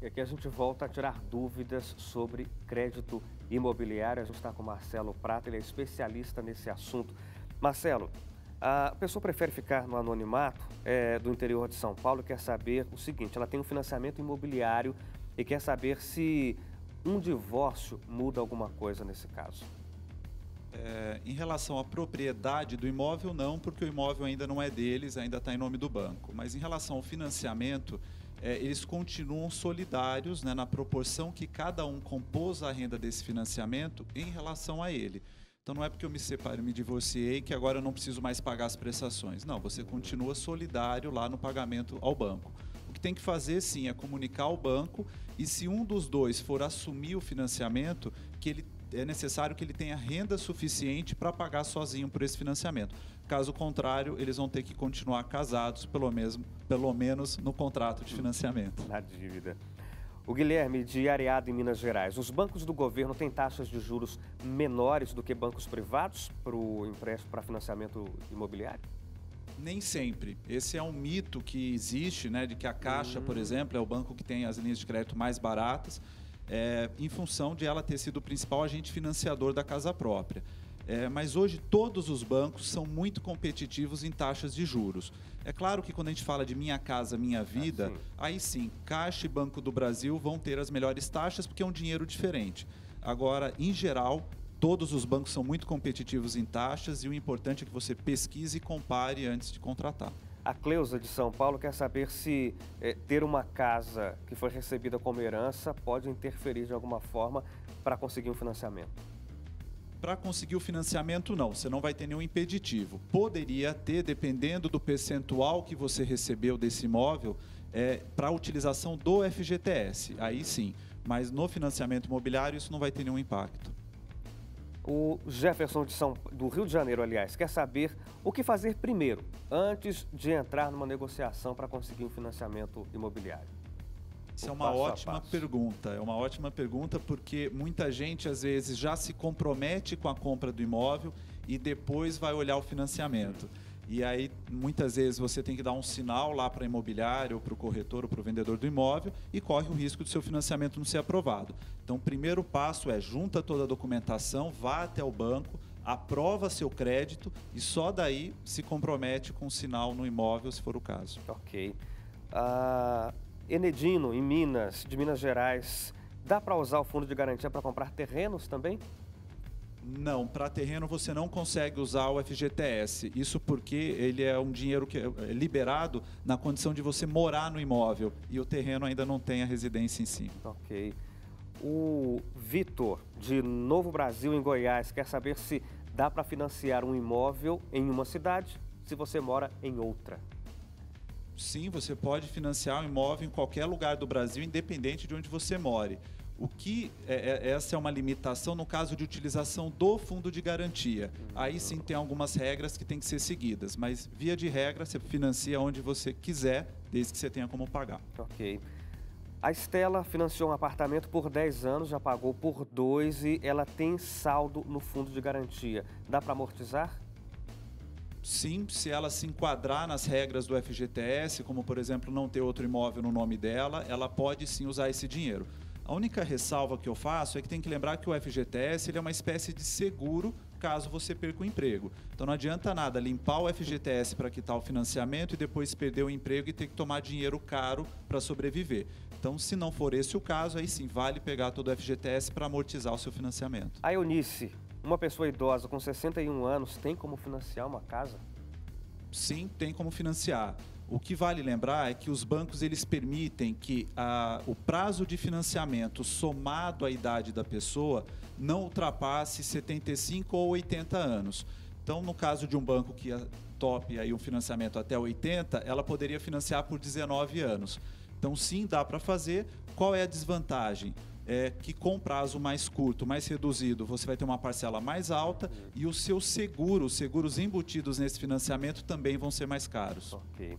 E aqui a gente volta a tirar dúvidas sobre crédito imobiliário. A gente está com o Marcelo Prata, ele é especialista nesse assunto. Marcelo, a pessoa prefere ficar no anonimato do interior de São Paulo e quer saber o seguinte: ela tem um financiamento imobiliário e quer saber se um divórcio muda alguma coisa nesse caso. Em relação à propriedade do imóvel, não, porque o imóvel ainda não é deles, ainda está em nome do banco. Mas em relação ao financiamento, eles continuam solidários, né, na proporção que cada um compôs a renda desse financiamento em relação a ele. Então não é porque eu me separei, me divorciei, que agora eu não preciso mais pagar as prestações. Não, você continua solidário lá no pagamento ao banco. O que tem que fazer, sim, é comunicar ao banco, e se um dos dois for assumir o financiamento, é necessário que ele tenha renda suficiente para pagar sozinho por esse financiamento. Caso contrário, eles vão ter que continuar casados, pelo menos no contrato de financiamento. Na dívida. O Guilherme, de Areado, em Minas Gerais. Os bancos do governo têm taxas de juros menores do que bancos privados para o empréstimo para financiamento imobiliário? Nem sempre. Esse é um mito que existe, né, de que a Caixa, por exemplo, é o banco que tem as linhas de crédito mais baratas, em função de ela ter sido o principal agente financiador da casa própria. Mas hoje todos os bancos são muito competitivos em taxas de juros. É claro que quando a gente fala de Minha Casa Minha Vida, aí sim, Caixa e Banco do Brasil vão ter as melhores taxas porque é um dinheiro diferente. Agora, em geral, todos os bancos são muito competitivos em taxas e o importante é que você pesquise e compare antes de contratar. A Cleusa, de São Paulo, quer saber se ter uma casa que foi recebida como herança pode interferir de alguma forma para conseguir um financiamento. Para conseguir o financiamento, não. Você não vai ter nenhum impeditivo. Poderia ter, dependendo do percentual que você recebeu desse imóvel, para a utilização do FGTS. Aí sim. Mas no financiamento imobiliário isso não vai ter nenhum impacto. O Jefferson do Rio de Janeiro, aliás, quer saber o que fazer primeiro, antes de entrar numa negociação para conseguir um financiamento imobiliário. Isso é uma ótima pergunta. É uma ótima pergunta porque muita gente, às vezes, já se compromete com a compra do imóvel e depois vai olhar o financiamento. E aí, muitas vezes, você tem que dar um sinal lá para a imobiliária, ou para o corretor, ou para o vendedor do imóvel, e corre o risco de seu financiamento não ser aprovado. Então, o primeiro passo é junta toda a documentação, vá até o banco, aprova seu crédito e só daí se compromete com um sinal no imóvel, se for o caso. Ok. Enedino, em Minas, de Minas Gerais, dá para usar o fundo de garantia para comprar terrenos também? Não, para terreno você não consegue usar o FGTS. Isso porque ele é um dinheiro que é liberado na condição de você morar no imóvel e o terreno ainda não tem a residência em si. Ok. O Vitor, de Novo Brasil, em Goiás, quer saber se dá para financiar um imóvel em uma cidade se você mora em outra. Sim, você pode financiar um imóvel em qualquer lugar do Brasil, independente de onde você more. Essa é uma limitação no caso de utilização do fundo de garantia. Aí sim tem algumas regras que têm que ser seguidas, mas via de regra você financia onde você quiser, desde que você tenha como pagar. Ok. A Estela financiou um apartamento por 10 anos, já pagou por 2 e ela tem saldo no fundo de garantia. Dá para amortizar? Sim, se ela se enquadrar nas regras do FGTS, como por exemplo não ter outro imóvel no nome dela, ela pode sim usar esse dinheiro. A única ressalva que eu faço é que tem que lembrar que o FGTS ele é uma espécie de seguro caso você perca o emprego. Então não adianta nada limpar o FGTS para quitar o financiamento e depois perder o emprego e ter que tomar dinheiro caro para sobreviver. Então, se não for esse o caso, aí sim vale pegar todo o FGTS para amortizar o seu financiamento. A Eunice, uma pessoa idosa com 61 anos, tem como financiar uma casa? Sim, tem como financiar. O que vale lembrar é que os bancos eles permitem que o prazo de financiamento somado à idade da pessoa não ultrapasse 75 ou 80 anos. Então, no caso de um banco que tope aí um financiamento até 80, ela poderia financiar por 19 anos. Então, sim, dá para fazer. Qual é a desvantagem? É que com prazo mais curto, mais reduzido, você vai ter uma parcela mais alta e os seus seguros, os seguros embutidos nesse financiamento também vão ser mais caros. Ok.